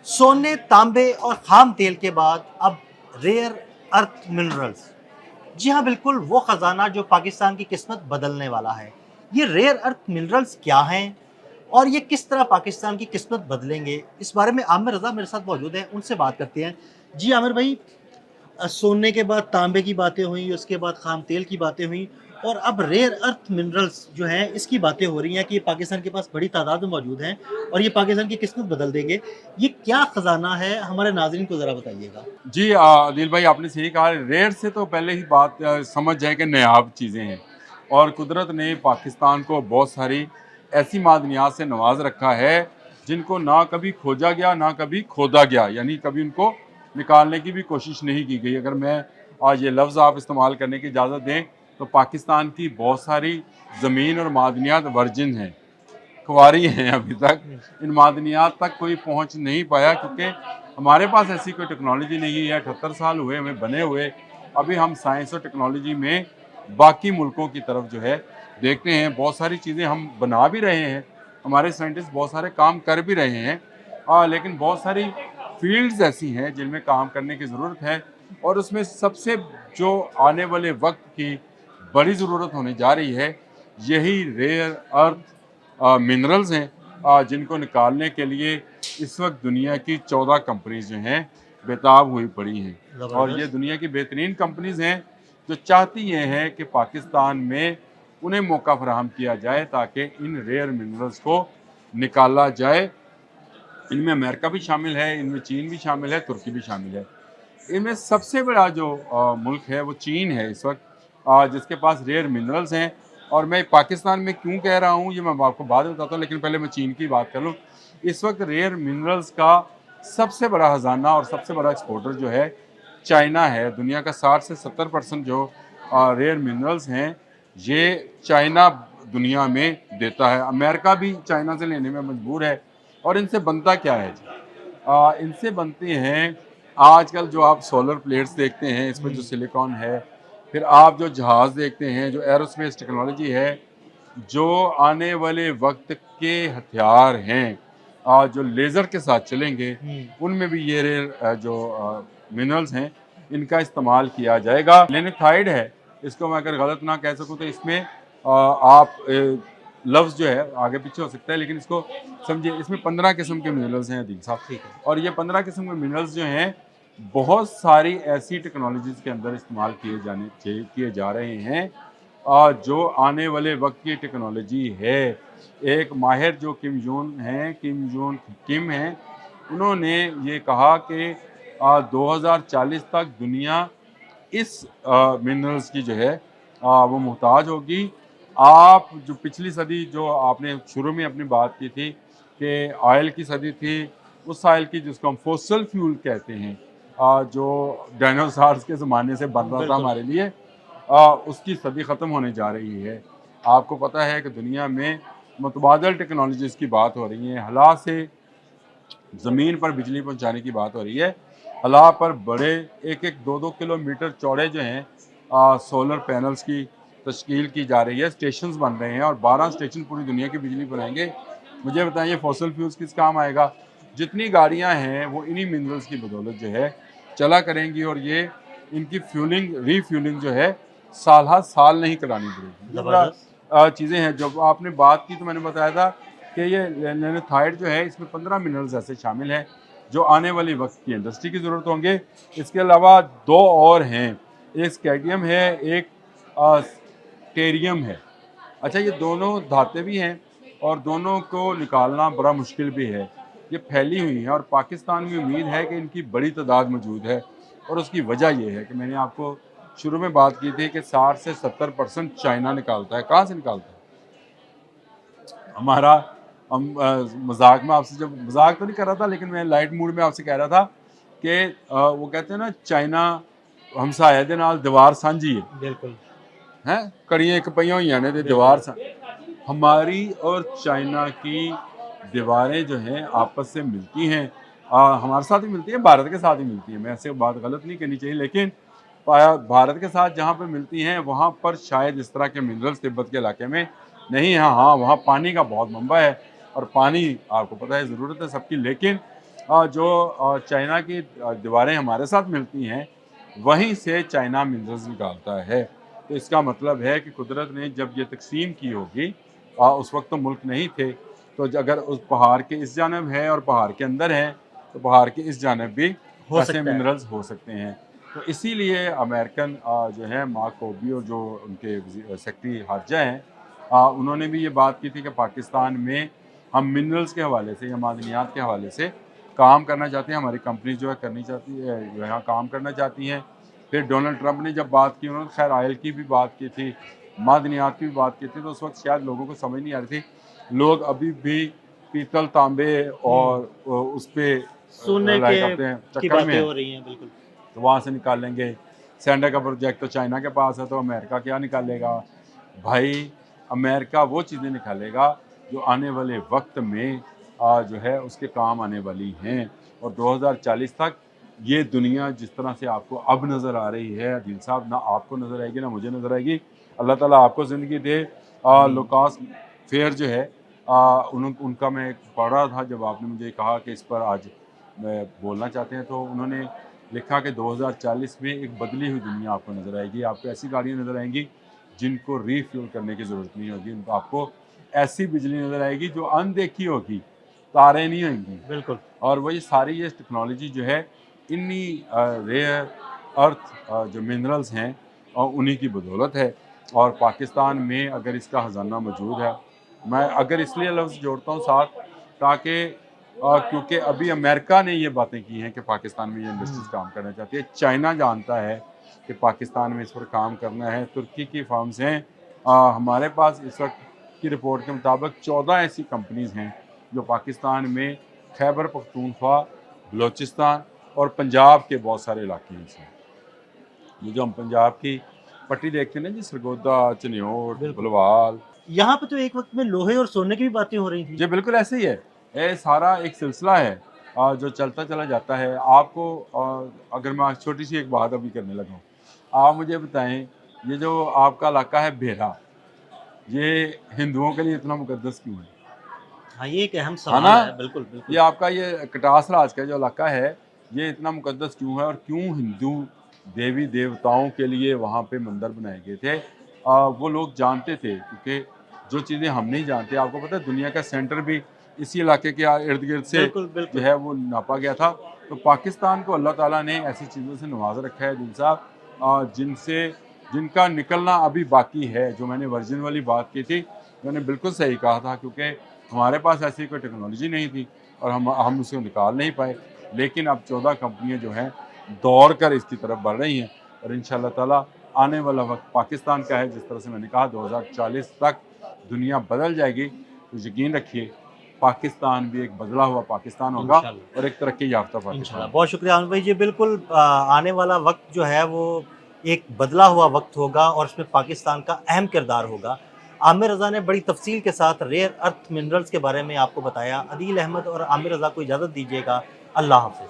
सोने, तांबे और खाम तेल के बाद अब रेयर अर्थ मिनरल्स। जी हाँ, बिल्कुल वो खजाना जो पाकिस्तान की किस्मत बदलने वाला है। ये रेयर अर्थ मिनरल्स क्या हैं और ये किस तरह पाकिस्तान की किस्मत बदलेंगे? इस बारे में आमिर रज़ा मेरे साथ मौजूद हैं, उनसे बात करते हैं। जी आमिर भाई, सोने के बाद तांबे की बातें हुई, उसके बाद खाम तेल की बातें हुई और अब रेयर अर्थ मिनरल्स जो हैं इसकी बातें हो रही हैं कि ये पाकिस्तान के पास बड़ी तादाद में मौजूद हैं और ये पाकिस्तान की किस्मत बदल देंगे। ये क्या खजाना है? हमारे नाज़रीन को ज़रा बताइएगा। जी आदिल भाई, आपने सही कहा। रेयर से तो पहले ही बात समझ जाए कि नायाब चीज़ें हैं, और कुदरत ने पाकिस्तान को बहुत सारी ऐसी मादनियात से नवाज रखा है जिनको ना कभी खोजा गया ना कभी खोदा गया, यानी कभी उनको निकालने की भी कोशिश नहीं की गई। अगर मैं आज ये लफ्ज़ आप इस्तेमाल करने की इजाज़त दें तो पाकिस्तान की बहुत सारी ज़मीन और मादनियात वर्जिन हैं, खुआरी हैं। अभी तक इन मादनियात तक कोई पहुंच नहीं पाया, क्योंकि हमारे पास ऐसी कोई टेक्नोलॉजी नहीं है। 78 साल हुए हमें बने हुए, अभी हम साइंस और टेक्नोलॉजी में बाकी मुल्कों की तरफ जो है देखते हैं। बहुत सारी चीज़ें हम बना भी रहे हैं, हमारे साइंटिस्ट बहुत सारे काम कर भी रहे हैं, लेकिन बहुत सारी फील्ड्स ऐसी हैं जिनमें काम करने की ज़रूरत है। और उसमें सबसे जो आने वाले वक्त की बड़ी ज़रूरत होने जा रही है, यही रेयर अर्थ मिनरल्स हैं, जिनको निकालने के लिए इस वक्त दुनिया की 14 कंपनीज जो हैं बेताब हुई पड़ी हैं। और ये ज़बरदस्त। दुनिया की बेहतरीन कंपनीज हैं जो चाहती ये हैं कि पाकिस्तान में उन्हें मौका फराहम किया जाए ताकि इन रेयर मिनरल्स को निकाला जाए। इनमें अमेरिका भी शामिल है, इनमें चीन भी शामिल है, तुर्की भी शामिल है। इनमें सबसे बड़ा जो मुल्क है वो चीन है इस वक्त, जिसके पास रेयर मिनरल्स हैं। और मैं पाकिस्तान में क्यों कह रहा हूँ ये मैं आपको बाद में बताता हूँ, लेकिन पहले मैं चीन की बात कर लूँ। इस वक्त रेयर मिनरल्स का सबसे बड़ा खजाना और सबसे बड़ा एक्सपोर्टर जो है चाइना है। दुनिया का 60 से 70% जो रेयर मिनरल्स हैं ये चाइना दुनिया में देता है। अमेरिका भी चाइना से लेने में मजबूर है। और इनसे बनता क्या है जी? इनसे बनते हैं आजकल जो आप सोलर प्लेट्स देखते हैं, इसमें जो सिलिकॉन है, फिर आप जो जहाज़ देखते हैं, जो एरोस्पेस टेक्नोलॉजी है, जो आने वाले वक्त के हथियार हैं, जो लेज़र के साथ चलेंगे, उनमें भी ये रेयर जो मिनरल्स हैं इनका इस्तेमाल किया जाएगा। लिग्नाइट है, इसको मैं अगर गलत ना कह सकूँ तो इसमें आप लफ्ज़ जो है आगे पीछे हो सकता है, लेकिन इसको समझिए, इसमें 15 किस्म के मिनरल्स हैं अदील साहब। ठीक है। और ये 15 किस्म के मिनरल्स जो हैं बहुत सारी ऐसी टेक्नोलॉजीज़ के अंदर इस्तेमाल किए जा रहे हैं, जो आने वाले वक्त की टेक्नोलॉजी है। एक माहिर जो किम हैं, उन्होंने ये कहा कि 2040 तक दुनिया इस मिनरल्स की जो है वो मोहताज होगी। आप जो पिछली सदी जो आपने शुरू में अपनी बात की थी कि ऑयल की सदी थी, उस ऑयल की जिसको हम फॉसिल फ्यूल कहते हैं, जो डायनासोर्स के ज़माने से बन रहा था बिल्कुल। हमारे लिए, उसकी सदी ख़त्म होने जा रही है। आपको पता है कि दुनिया में मुतबादल टेक्नोलॉजीज़ की बात हो रही है, हला से ज़मीन पर बिजली पहुंचाने की बात हो रही है। हला पर बड़े 1-1, 2-2 किलोमीटर चौड़े जो हैं सोलर पैनल्स की तश्कील की जा रही है, स्टेशंस बन रहे हैं और 12 स्टेशन पूरी दुनिया की बिजली बनाएंगे। मुझे बताइए फॉसिल फ्यूल्स किस काम आएगा? जितनी गाड़ियां हैं वो इन्हीं मिनरल्स की बदौलत जो है चला करेंगी, और ये इनकी फ्यूलिंग रीफ्यूलिंग जो है साल हर साल नहीं करानी पड़ेगी। ये बड़ा ज़बरदस्त। चीज़ें हैं। जब आपने बात की तो मैंने बताया था कि ये लिग्नाइट जो है इसमें 15 मिनरल्स ऐसे शामिल हैं जो आने वाली वक्त की इंडस्ट्री की ज़रूरत होंगे। इसके अलावा दो और हैं, एक स्कैडियम है, एक टेरियम है। अच्छा, ये दोनों धातें भी हैं और दोनों को निकालना बड़ा मुश्किल भी है। ये फैली हुई हैं और पाकिस्तान में उम्मीद है कि इनकी बड़ी तादाद मौजूद है। और उसकी वजह ये है कि मैंने आपको शुरू में बात की थी कि 60 से 70% चाइना निकालता है। कहाँ से निकालता है? हमारा हम मजाक में आपसे, जब मजाक तो नहीं कर रहा था लेकिन मैं लाइट मूड में आपसे कह रहा था कि वो कहते हैं ना, चाइना हमसाया दे नाल दीवार सांझी बिल्कुल। है, कड़ियाँ एक पईयां हुई ने ते दीवार हमारी और चाइना की दीवारें जो हैं आपस से मिलती हैं। हमारे साथ ही मिलती हैं, भारत के साथ ही मिलती हैं। मैं ऐसे बात गलत नहीं करनी चाहिए, लेकिन भारत के साथ जहाँ पे मिलती हैं वहाँ पर शायद इस तरह के मिनरल्स तिब्बत के इलाके में नहीं है। हाँ, वहाँ पानी का बहुत मंबा है और पानी आपको पता है ज़रूरत है सबकी, लेकिन जो चाइना की दीवारें हमारे साथ मिलती हैं वहीं से चाइना मिनरल्स निकालता है। तो इसका मतलब है कि कुदरत ने जब ये तकसीम की होगी, उस वक्त तो मुल्क नहीं थे, तो अगर उस पहाड़ के इस जानब है और पहाड़ के अंदर है तो पहाड़ के इस जानब भी हो ऐसे सकता है। मिनरल्स हो सकते हैं। तो इसीलिए अमेरिकन जो है मार्क पोम्पियो जो उनके सेक्रेटरी खारजा हैं, उन्होंने भी ये बात की थी कि पाकिस्तान में हम मिनरल्स के हवाले से या मादनियात के हवाले से काम करना चाहते हैं, हमारी कंपनी जो है करनी चाहती है, जो यहाँ काम करना चाहती हैं। फिर डोनाल्ड ट्रंप ने जब बात की, उन्होंने खैर ऑयल की भी बात की थी, मादनियात की भी बात की थी, तो उस वक्त शायद लोगों को समझ नहीं आ रही थी। लोग अभी भी पीतल तांबे और उस पे सोने लाइक के अपने की चक्कर में बातें हैं, हो रही हैं, बिल्कुल। तो वहाँ से निकाल लेंगे। सैंडा का प्रोजेक्ट तो चाइना के पास है, तो अमेरिका क्या निकालेगा? भाई अमेरिका वो चीज़ें निकालेगा जो आने वाले वक्त में जो है उसके काम आने वाली हैं। और 2040 तक ये दुनिया जिस तरह से आपको अब नज़र आ रही है अदील साहब, ना आपको नज़र आएगी ना मुझे नज़र आएगी। अल्लाह ताला आपको ज़िंदगी दे। लुकास फेयर जो है उनका मैं पढ़ रहा था, जब आपने मुझे कहा कि इस पर आज मैं बोलना चाहते हैं, तो उन्होंने लिखा कि 2040 में एक बदली हुई दुनिया आपको नज़र आएगी। आपको ऐसी गाड़ियाँ नज़र आएंगी जिनको रीफ्यूल करने की ज़रूरत नहीं होगी। आपको ऐसी बिजली नज़र आएगी जो अनदेखी होगी, तारें नहीं होंगी। बिल्कुल। और वही सारी ये टेक्नोलॉजी जो है इन्हीं रेयर अर्थ जो मिनरल्स हैं उन्हीं की बदौलत है। और पाकिस्तान में अगर इसका ख़जाना मौजूद है, मैं अगर इसलिए लफ्ज़ जोड़ता हूँ साथ, ताकि क्योंकि अभी अमेरिका ने ये बातें की हैं कि पाकिस्तान में ये इंडस्ट्रीज़ काम करना चाहती है। चाइना जानता है कि पाकिस्तान में इस पर काम करना है। तुर्की की फर्म्स हैं। हमारे पास इस वक्त की रिपोर्ट के मुताबिक 14 ऐसी कंपनीज़ हैं जो पाकिस्तान में खैबर पख्तूनख्वा, बलूचिस्तान और पंजाब के बहुत सारे इलाके हैं। ये जो हम पंजाब की पट्टी देखते हैं ना जी, सरगोदा, चन्योट, बिल्कुल। बलवाल, यहाँ पे तो एक वक्त में लोहे और सोने की भी बातें हो रही थी। जी बिल्कुल ऐसे ही है। ये सारा एक सिलसिला है जो चलता चला जाता है। आपको अगर मैं छोटी सी एक बात अभी करने लगा हूँ, आप मुझे बताएं, ये जो आपका इलाका है भेरा, ये हिंदुओं के लिए इतना मुकद्दस क्यों है? हाँ, ये एक अहम है सवाल ना? है, बिल्कुल, बिल्कुल। ये आपका ये कटास राज का जो इलाका है, ये इतना मुकद्दस क्यों है और क्यों हिंदू देवी देवताओं के लिए वहाँ पे मंदिर बनाए गए थे? वो लोग जानते थे, क्योंकि जो चीज़ें हम नहीं जानते, आपको पता है दुनिया का सेंटर भी इसी इलाके के इर्द गिर्द से बिल्कुल, जो बिल्कुल। है वो नापा गया था। तो पाकिस्तान को अल्लाह ताला ने ऐसी चीज़ों से नवाज रखा है दिल साहब, जिनका निकलना अभी बाकी है। जो मैंने वर्जिन वाली बात की थी, मैंने बिल्कुल सही कहा था, क्योंकि हमारे पास ऐसी कोई टेक्नोलॉजी नहीं थी और हम उसे निकाल नहीं पाए। लेकिन अब 14 कंपनियां जो हैं दौड़ कर इसकी तरफ बढ़ रही हैं, और इंशाअल्लाह ताला आने वाला वक्त पाकिस्तान का है। जिस तरह से मैंने कहा 2040 तक दुनिया बदल जाएगी, तो यकीन रखिए पाकिस्तान भी एक बदला हुआ पाकिस्तान होगा इंशाअल्लाह। और एक तरक्की याफ्ता इंशाल्लाह। पाकिस्तान। बहुत शुक्रिया आमिर भाई जी, बिल्कुल आने वाला वक्त जो है वो एक बदला हुआ वक्त होगा और इसमें पाकिस्तान का अहम किरदार होगा। आमिर रज़ा ने बड़ी तफसील के साथ रेयर अर्थ मिनरल्स के बारे में आपको बताया। अदील अहमद और आमिर रज़ा को इजाज़त दीजिएगा। अल्लाह हाफ़िज़।